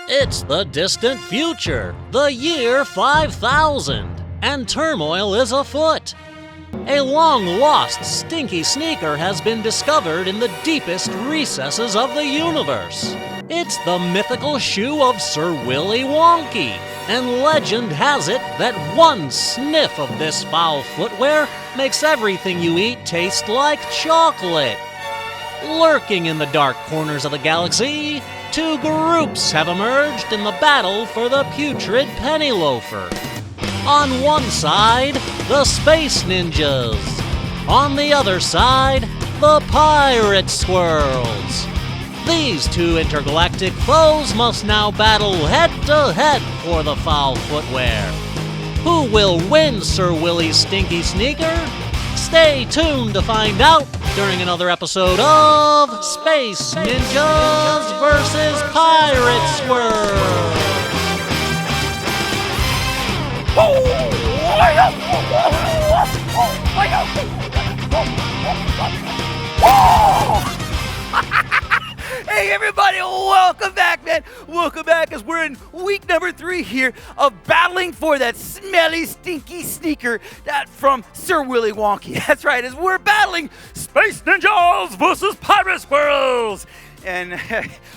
It's the distant future, the year 5000, and turmoil is afoot. A long-lost stinky sneaker has been discovered in the deepest recesses of the universe. It's the mythical shoe of Sir Willy Wonky, and legend has it that one sniff of this foul footwear makes everything you eat taste like chocolate. Lurking in the dark corners of the galaxy, two groups have emerged in the battle for the putrid penny loafer. On one side, the Space Ninjas. On the other side, the Pirate Squirrels. These two intergalactic foes must now battle head-to-head for the foul footwear. Who will win Sir Willy's stinky sneaker? Stay tuned to find out during another episode of Space Ninjas vs. Pirate Squirrels. Hey everybody, welcome back, man. Welcome back as we're in week number 3 here of battling for that smelly, stinky sneaker that from Sir Willy Wonky. That's right, as we're battling Space Ninjas versus Pirate Squirrels. And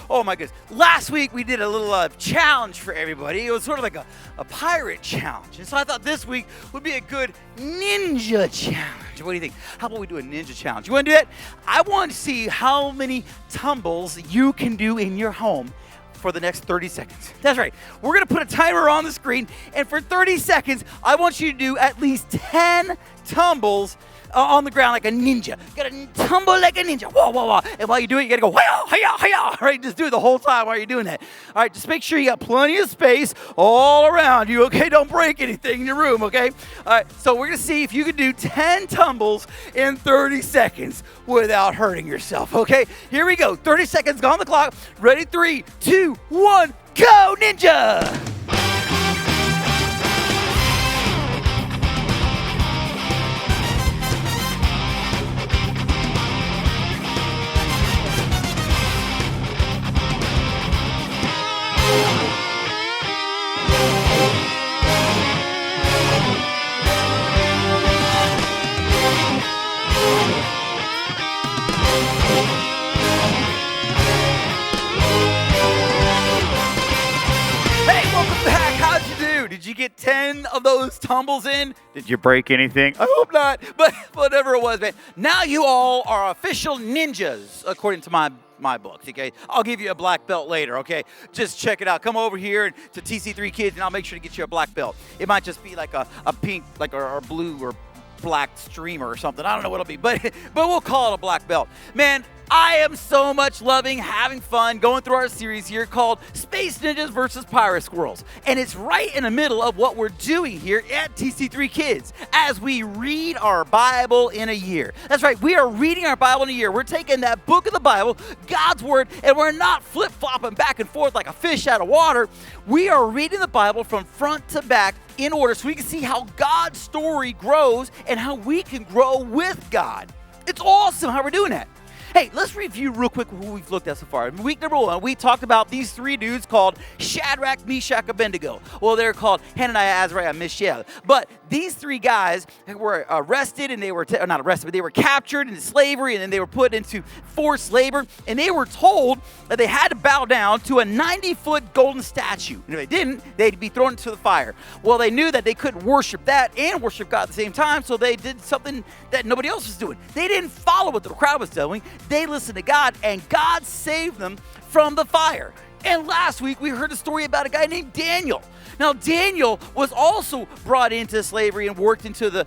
oh my goodness, last week we did a little challenge for everybody. It was sort of like a pirate challenge. And so I thought this week would be a good ninja challenge. What do you think? How about we do a ninja challenge? You want to do that? I want to see how many tumbles you can do in your home for the next 30 seconds. That's right. We're going to put a timer on the screen, and for 30 seconds, I want you to do at least 10 tumbles on the ground like a ninja. You gotta tumble like a ninja. Whoa, whoa, whoa. And while you do it, you gotta go, hi-ya, hi-ya, hi-ya. All right, just do it the whole time while you're doing that. All right, just make sure you got plenty of space all around you, okay? Don't break anything in your room, okay? All right, so we're gonna see if you can do 10 tumbles in 30 seconds without hurting yourself, okay? Here we go. 30 seconds on the clock. Ready? 3, 2, 1, go, ninja! Did you get 10 of those tumbles in? Did you break anything? I hope not, but whatever it was, man. Now you all are official ninjas, according to my books, okay? I'll give you a black belt later, okay? Just check it out. Come over here to TC3 Kids, and I'll make sure to get you a black belt. It might just be like a pink, like or blue or black streamer or something. I don't know what it'll be, but we'll call it a black belt. Man, I am so much loving having fun going through our series here called Space Ninjas versus Pirate Squirrels. And it's right in the middle of what we're doing here at TC3 Kids as we read our Bible in a year. That's right, we are reading our Bible in a year. We're taking that book of the Bible, God's Word, and we're not flip-flopping back and forth like a fish out of water. We are reading the Bible from front to back in order so we can see how God's story grows and how we can grow with God. It's awesome how we're doing that. Hey, let's review real quick who we've looked at so far. In week number 1, we talked about these 3 dudes called Shadrach, Meshach, Abednego. Well, they're called Hananiah, Azariah, and Mishael. But these 3 guys were arrested, and they were not arrested, but they were captured into slavery, and then they were put into forced labor. And they were told that they had to bow down to a 90-foot golden statue. And if they didn't, they'd be thrown into the fire. Well, they knew that they couldn't worship that and worship God at the same time, so they did something that nobody else was doing. They didn't follow what the crowd was doing. They listened to God, and God saved them from the fire. And last week, we heard a story about a guy named Daniel. Now, Daniel was also brought into slavery and worked into the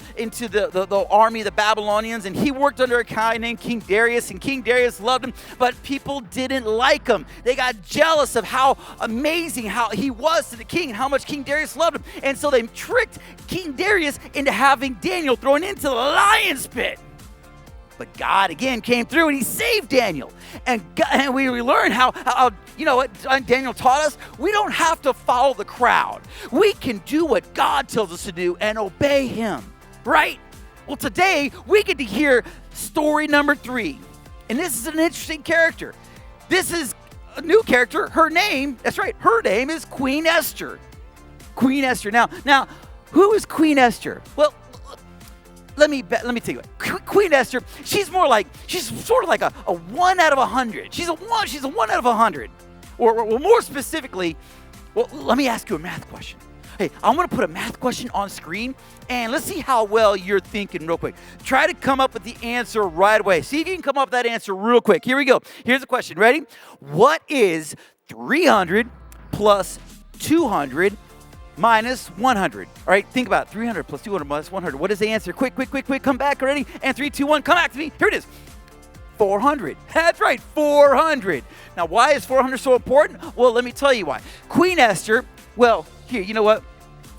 army of the Babylonians, and he worked under a guy named King Darius, and King Darius loved him, but people didn't like him. They got jealous of how amazing how he was to the king and how much King Darius loved him, and so they tricked King Darius into having Daniel thrown into the lion's pit. But God, again, came through and he saved Daniel. And we learned how, you know what Daniel taught us? We don't have to follow the crowd. We can do what God tells us to do and obey him, right? Well, today, we get to hear story number 3. And this is an interesting character. This is a new character. Her name, that's right, her name is Queen Esther. Queen Esther. Now, who is Queen Esther? Well, let me tell you. Queen Esther, she's sort of like a 1 out of 100. She's a 1 out of 100. Or more specifically, well, let me ask you a math question. Hey, I'm going to put a math question on screen, and let's see how well you're thinking real quick. Try to come up with the answer right away. See if you can come up with that answer real quick. Here we go. Here's the question. Ready? What is 300 plus 200 minus 100? All right, think about it. 300 plus 200 minus 100. What is the answer? Quick. Come back. Ready? And 3, 2, 1. Come back to me. Here it is. 400. That's right, 400. Now, why is 400 so important? Well, let me tell you why. Queen Esther, well, here, you know what?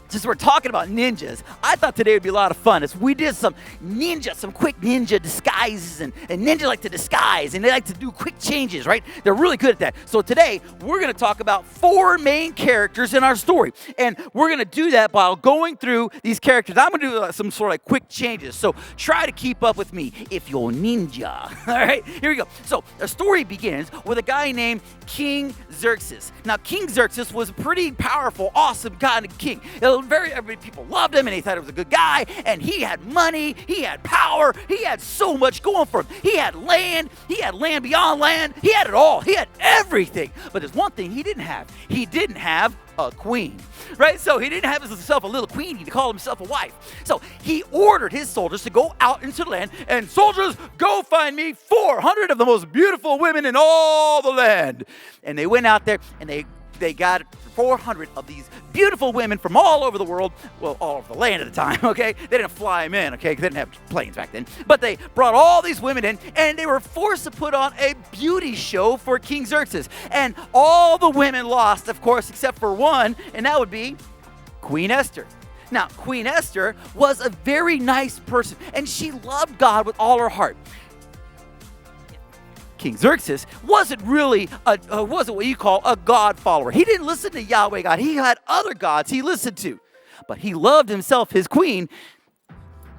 Since we're talking about ninjas, I thought today would be a lot of fun. As we did some quick ninja disguises, and ninja like to disguise, and they like to do quick changes, right? They're really good at that. So today, we're going to talk about 4 main characters in our story. And we're going to do that while going through these characters. I'm going to do some sort of like quick changes. So try to keep up with me if you're ninja. All right, here we go. So the story begins with a guy named King Xerxes. Now, King Xerxes was a pretty powerful, awesome kind of king. People loved him, and he thought he was a good guy, and he had money, he had power, he had so much going for him. He had land beyond land, he had it all, he had everything. But there's one thing he didn't have. He didn't have a queen, right? So he didn't have himself a little queen, he called himself a wife. So he ordered his soldiers to go out into the land, and soldiers, go find me 400 of the most beautiful women in all the land. And they went out there, and they got 400 of these beautiful women from all over the world, well, all over the land at the time, okay? They didn't fly them in, okay, because they didn't have planes back then. But they brought all these women in, and they were forced to put on a beauty show for King Xerxes. And all the women lost, of course, except for one, and that would be Queen Esther. Now, Queen Esther was a very nice person, and she loved God with all her heart. King Xerxes wasn't really wasn't what you call a God follower. He didn't listen to Yahweh God. He had other gods he listened to. But he loved himself, his queen.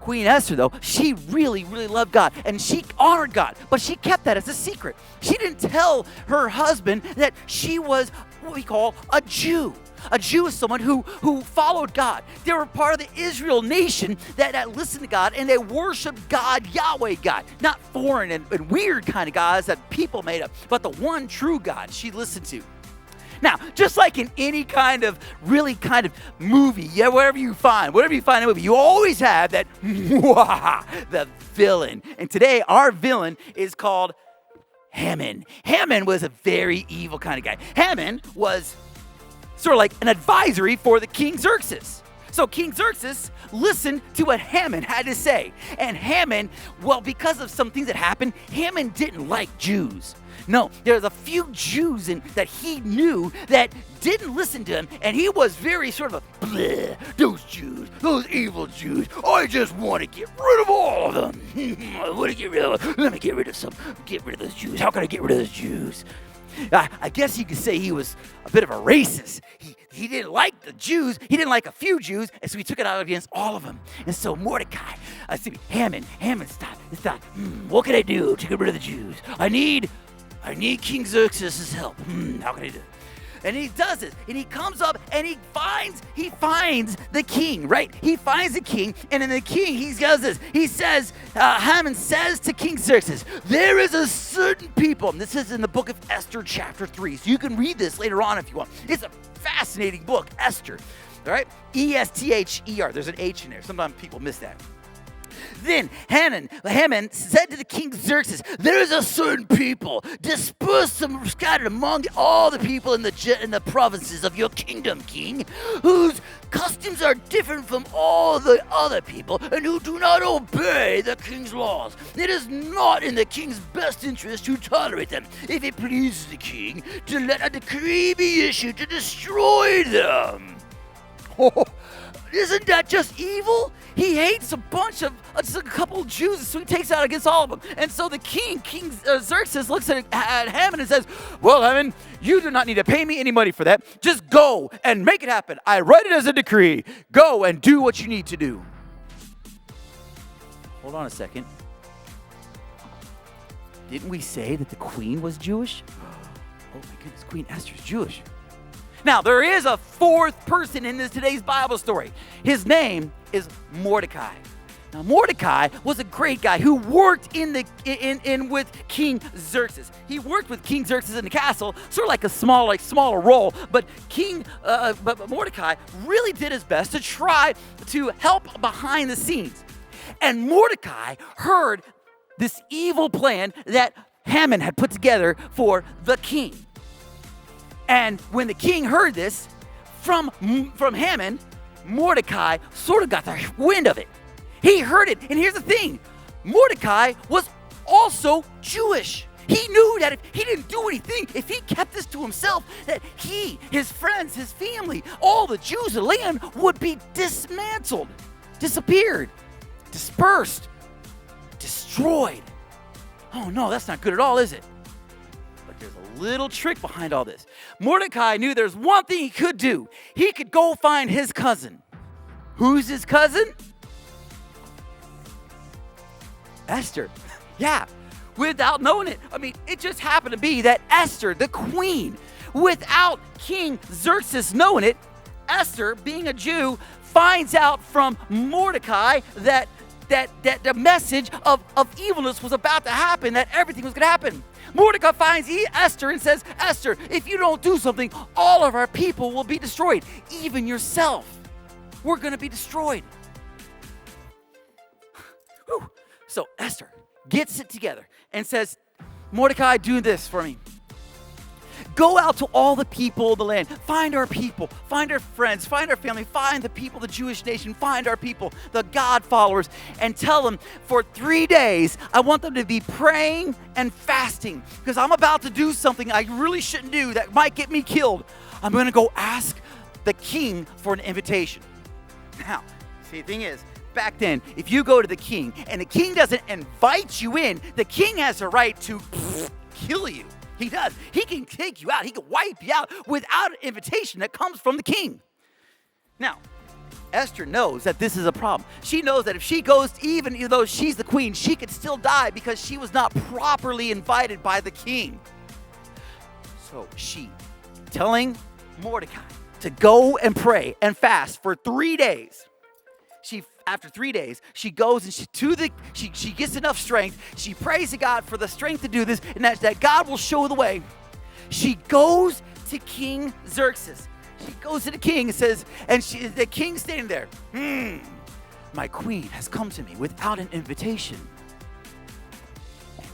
Queen Esther, though, she really, really loved God, and she honored God, but she kept that as a secret. She didn't tell her husband that she was what we call a Jew. A Jew is someone who followed God. They were part of the Israel nation that listened to God, and they worshiped God, Yahweh God. Not foreign and weird kind of gods that people made up, but the one true God she listened to. Now, just like in any kind of movie, whatever you find in a movie, you always have that the villain. And today, our villain is called Haman. Haman was a very evil kind of guy. Haman was sort of like an advisory for the King Xerxes. So King Xerxes listened to what Haman had to say. And Haman, well, because of some things that happened, Haman didn't like Jews. No, there's a few Jews that he knew that didn't listen to him, and he was very sort of bleh, those Jews, those evil Jews, I just want to get rid of all of them. I want to get rid of them. Let me get rid of those Jews. How can I get rid of those Jews? I guess you could say he was a bit of a racist. He didn't like the Jews. He didn't like a few Jews, and so he took it out against all of them. And so Mordecai, Haman thought, what can I do to get rid of the Jews? I need King Xerxes' help. How can I do it? And he does it, and he comes up, and he finds the king, right? He finds the king, and then the king, he does this. He says, Haman says to King Xerxes, there is a certain people, and this is in the book of Esther, chapter 3, so you can read this later on if you want. It's a fascinating book, Esther, all right? E-S-T-H-E-R, there's an H in there. Sometimes people miss that. Then Haman said to the King Xerxes, there is a certain people dispersed and scattered among all the people in the provinces of your kingdom, king, whose customs are different from all the other people and who do not obey the king's laws. It is not in the king's best interest to tolerate them. If it pleases the king to let a decree be issued to destroy them. Isn't that just evil? He hates just a couple of Jews, so he takes out against all of them. And so the King Xerxes looks at Haman and says, well, Haman, you do not need to pay me any money for that. Just go and make it happen. I write it as a decree. Go and do what you need to do. Hold on a second. Didn't we say that the queen was Jewish? Oh my goodness, Queen Esther's Jewish. Now, there is a fourth person in today's Bible story. His name is Mordecai. Now, Mordecai was a great guy who worked with King Xerxes. He worked with King Xerxes in the castle, sort of like a smaller role. But Mordecai really did his best to try to help behind the scenes. And Mordecai heard this evil plan that Haman had put together for the king. And when the king heard this from Haman, Mordecai sort of got the wind of it. He heard it. And here's the thing. Mordecai was also Jewish. He knew that if he didn't do anything, if he kept this to himself, that he, his friends, his family, all the Jews of the land would be dismantled, disappeared, dispersed, destroyed. Oh no, that's not good at all, is it? But there's a little trick behind all this. Mordecai knew there's one thing he could do. He could go find his cousin. Who's his cousin? Esther. Yeah, without knowing it. I mean, it just happened to be that Esther, the queen, without King Xerxes knowing it, Esther, being a Jew, finds out from Mordecai that the message of evilness was about to happen, that everything was going to happen. Mordecai finds Esther and says, Esther, if you don't do something, all of our people will be destroyed. Even yourself. We're going to be destroyed. Whew. So Esther gets it together and says, Mordecai, do this for me. Go out to all the people of the land. Find our people. Find our friends. Find our family. Find the people, the Jewish nation. Find our people, the God followers. And tell them for 3 days, I want them to be praying and fasting. Because I'm about to do something I really shouldn't do that might get me killed. I'm going to go ask the king for an invitation. Now, see, the thing is, back then, if you go to the king and the king doesn't invite you in, the king has the right to kill you. He does. He can take you out. He can wipe you out without an invitation that comes from the king. Now, Esther knows that this is a problem. She knows that if she goes, even though she's the queen, she could still die because she was not properly invited by the king. So she, telling Mordecai to go and pray and fast for 3 days. After 3 days, she goes and she gets enough strength. She prays to God for the strength to do this, and that God will show the way. She goes to King Xerxes. She goes to the king and says, the king's standing there. My queen has come to me without an invitation.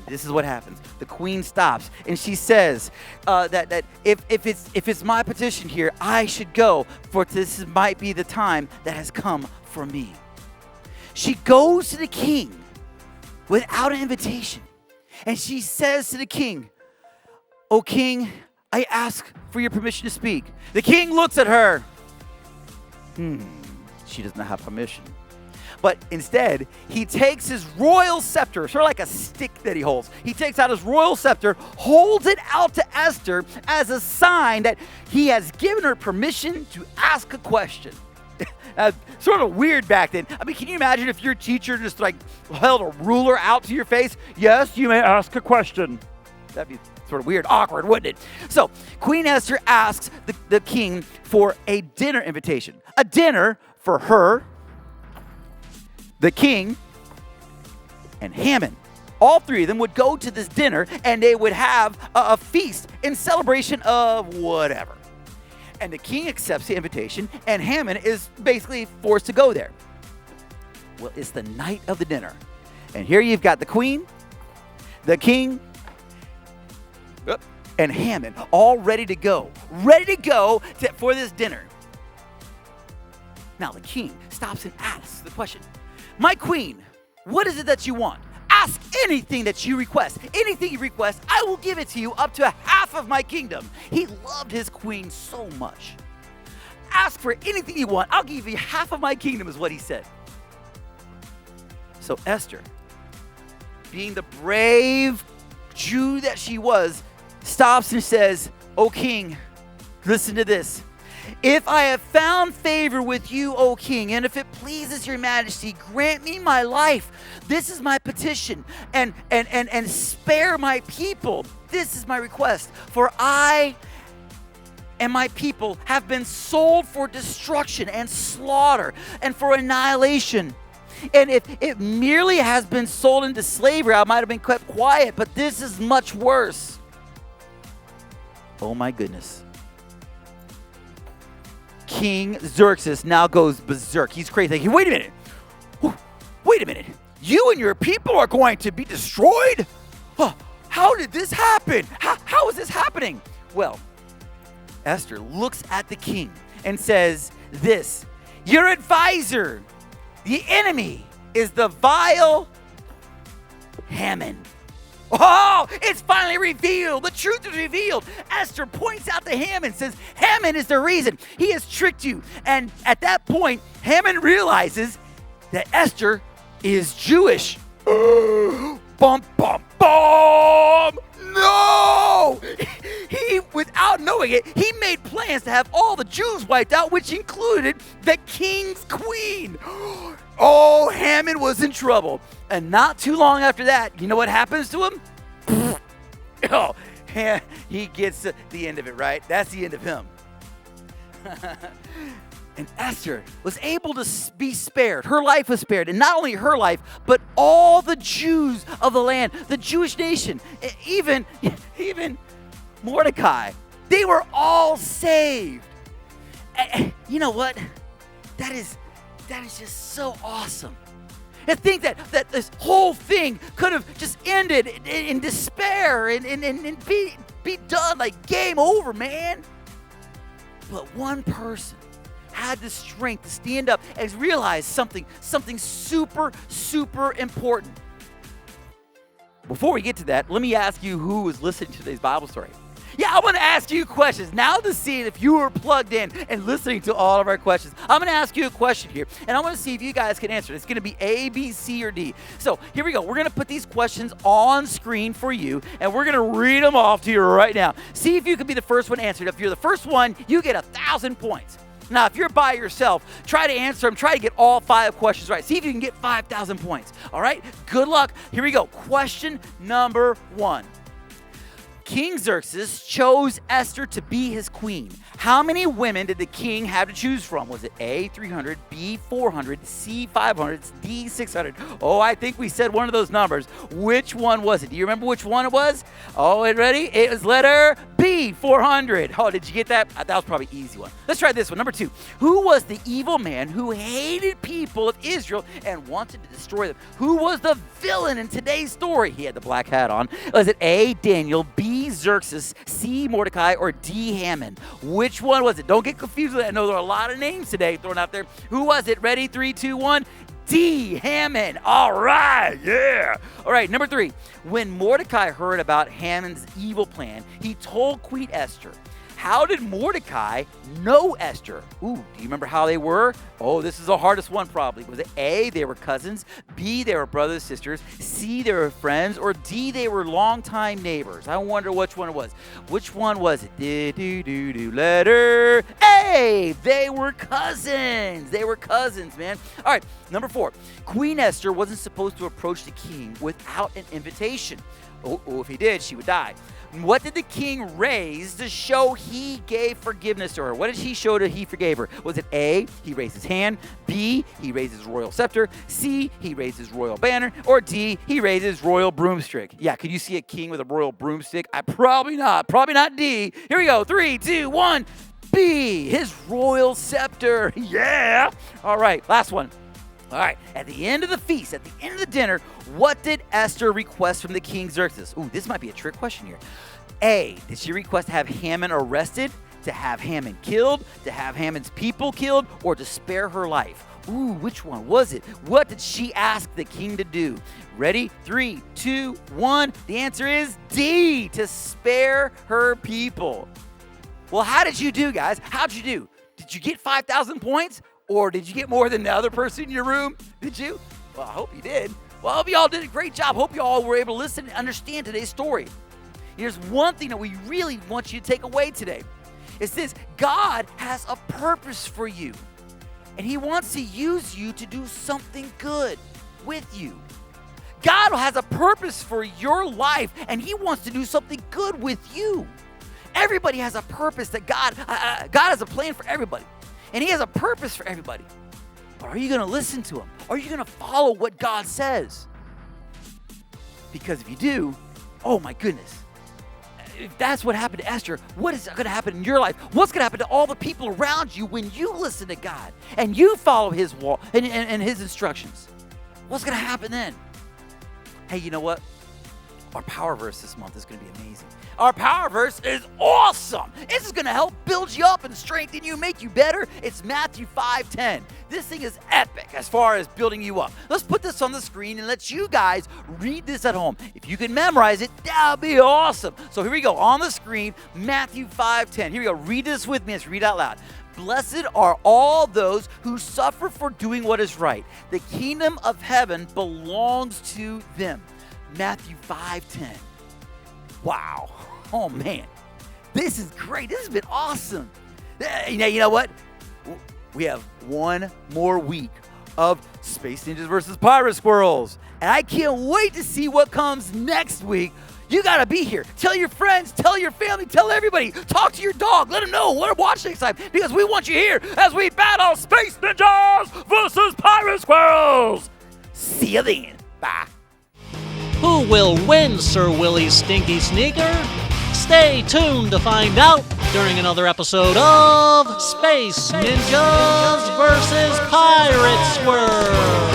This is what happens. The queen stops and she says that if it's my petition here, I should go, for this might be the time that has come for me. She goes to the king without an invitation, and she says to the king, "O king, I ask for your permission to speak." The king looks at her. She does not have permission. But instead, he takes his royal scepter, sort of like a stick that he holds. He takes out his royal scepter, holds it out to Esther as a sign that he has given her permission to ask a question. Sort of weird back then. I mean, can you imagine if your teacher just like held a ruler out to your face? Yes, you may ask a question. That'd be sort of weird, awkward, wouldn't it? So Queen Esther asks the king for a dinner invitation. A dinner for her, the king, and Haman. All three of them would go to this dinner, and they would have a feast in celebration of whatever. And the king accepts the invitation, and Haman is basically forced to go there. Well, it's the night of the dinner. And here you've got the queen, the king, and Haman all ready to go for this dinner. Now the king stops and asks the question, "My queen, what is it that you want? Ask anything that you request. Anything you request, I will give it to you, up to half of my kingdom." He loved his queen so much. Ask for anything you want. I'll give you half of my kingdom, is what he said. So Esther, being the brave Jew that she was, stops and says, "O king, listen to this. If I have found favor with you, O king, and if it pleases your majesty, grant me my life. This is my petition, and spare my people. This is my request, for I and my people have been sold for destruction and slaughter and for annihilation. And if it merely has been sold into slavery, I might have been kept quiet, but this is much worse. Oh my goodness. King Xerxes now goes berserk. He's crazy. Like, wait a minute. Wait a minute. You and your people are going to be destroyed? How did this happen? How is this happening? Well, Esther looks at the king and says this, your advisor, the enemy, is the vile Haman. Oh, it's finally revealed. The truth is revealed. Esther points out to Haman, says, Haman is the reason. He has tricked you. And at that point, Haman realizes that Esther is Jewish. Bum, bum, bum. No! He, without knowing it, he made plans to have all the Jews wiped out, which included the king's queen. Oh, Haman was in trouble. And not too long after that, you know what happens to him? Oh, he gets the end of it, right? That's the end of him. And Esther was able to be spared. Her life was spared. And not only her life, but all the Jews of the land, the Jewish nation, even Mordecai. They were all saved. You know what? That is just so awesome. And think that this whole thing could have just ended in despair and be done, like game over, man. But one person had the strength to stand up and realize something super, super important. Before we get to that, let me ask you who was listening to today's Bible story. Yeah, I want to ask you questions now to see if you were plugged in and listening to all of our questions. I'm going to ask you a question here, and I want to see if you guys can answer it. It's going to be A, B, C, or D. So here we go. We're going to put these questions on screen for you, and we're going to read them off to you right now. See if you can be the first one answered. If you're the first one, you get 1,000 points. Now, if you're by yourself, try to answer them. Try to get all 5 questions right. See if you can get 5,000 points. All right? Good luck. Here we go. Question number 1. King Xerxes chose Esther to be his queen. How many women did the king have to choose from? Was it A, 300, B, 400, C, 500, D, 600? Oh, I think we said one of those numbers. Which one was it? Do you remember which one it was? Oh, ready? It was letter B, 400. Oh, did you get that? That was probably an easy one. Let's try this one. Number 2. Who was the evil man who hated people of Israel and wanted to destroy them? Who was the villain in today's story? He had the black hat on. Was it A, Daniel, B, Xerxes, C, Mordecai, or D, Haman? Which one was it? Don't get confused with that. I know there are a lot of names today thrown out there. Who was it? Ready? 3, 2, 1. D, Haman. All right. Yeah. All right. Number 3. When Mordecai heard about Haman's evil plan, he told Queen Esther. How did Mordecai know Esther? Ooh, do you remember how they were? Oh, this is the hardest one probably. Was it A, they were cousins, B, they were brothers, sisters, C, they were friends, or D, they were longtime neighbors? I wonder which one it was. Which one was it? Letter A, they were cousins. They were cousins, man. All right, number 4. Queen Esther wasn't supposed to approach the king without an invitation. Oh, if he did, she would die. What did the king raise to show he gave forgiveness to her? What did he show that he forgave her? Was it A, he raised his hand, B, he raised his royal scepter, C, he raised his royal banner, or D, he raised his royal broomstick? Yeah, could you see a king with a royal broomstick? Probably not. Probably not D. Here we go. 3, 2, 1. B, his royal scepter. Yeah. All right, last one. All right, at the end of the feast, at the end of the dinner, what did Esther request from the king Xerxes? Ooh, this might be a trick question here. A, did she request to have Haman arrested, to have Haman killed, to have Haman's people killed, or to spare her life? Ooh, which one was it? What did she ask the king to do? Ready? 3, 2, 1. The answer is D, to spare her people. Well, how did you do, guys? How'd you do? Did you get 5,000 points? Or did you get more than the other person in your room? Did you? Well, I hope you did. Well, I hope you all did a great job. Hope you all were able to listen and understand today's story. Here's one thing that we really want you to take away today. It says God has a purpose for you. And he wants to use you to do something good with you. God has a purpose for your life, and he wants to do something good with you. Everybody has a purpose that God has a plan for everybody. And he has a purpose for everybody. But are you going to listen to him? Are you going to follow what God says? Because if you do, oh my goodness. If that's what happened to Esther, what is going to happen in your life? What's going to happen to all the people around you when you listen to God and you follow his wall and his instructions? What's going to happen then? Hey, you know what? Our power verse this month is going to be amazing. Our power verse is awesome. This is going to help build you up and strengthen you, make you better. It's Matthew 5:10. This thing is epic as far as building you up. Let's put this on the screen and let you guys read this at home. If you can memorize it, that would be awesome. So here we go. On the screen, Matthew 5:10. Here we go. Read this with me. Let's read out loud. Blessed are all those who suffer for doing what is right. The kingdom of heaven belongs to them. Matthew 5:10. Wow. Oh, man. This is great. This has been awesome. You know what? We have one more week of Space Ninjas versus Pirate Squirrels. And I can't wait to see what comes next week. You got to be here. Tell your friends, tell your family, tell everybody. Talk to your dog. Let them know what to watch next time, because we want you here as we battle Space Ninjas versus Pirate Squirrels. See you then. Bye. Who will win Sir Willie's Stinky Sneaker? Stay tuned to find out during another episode of Space Ninjas versus Pirate Squirrels.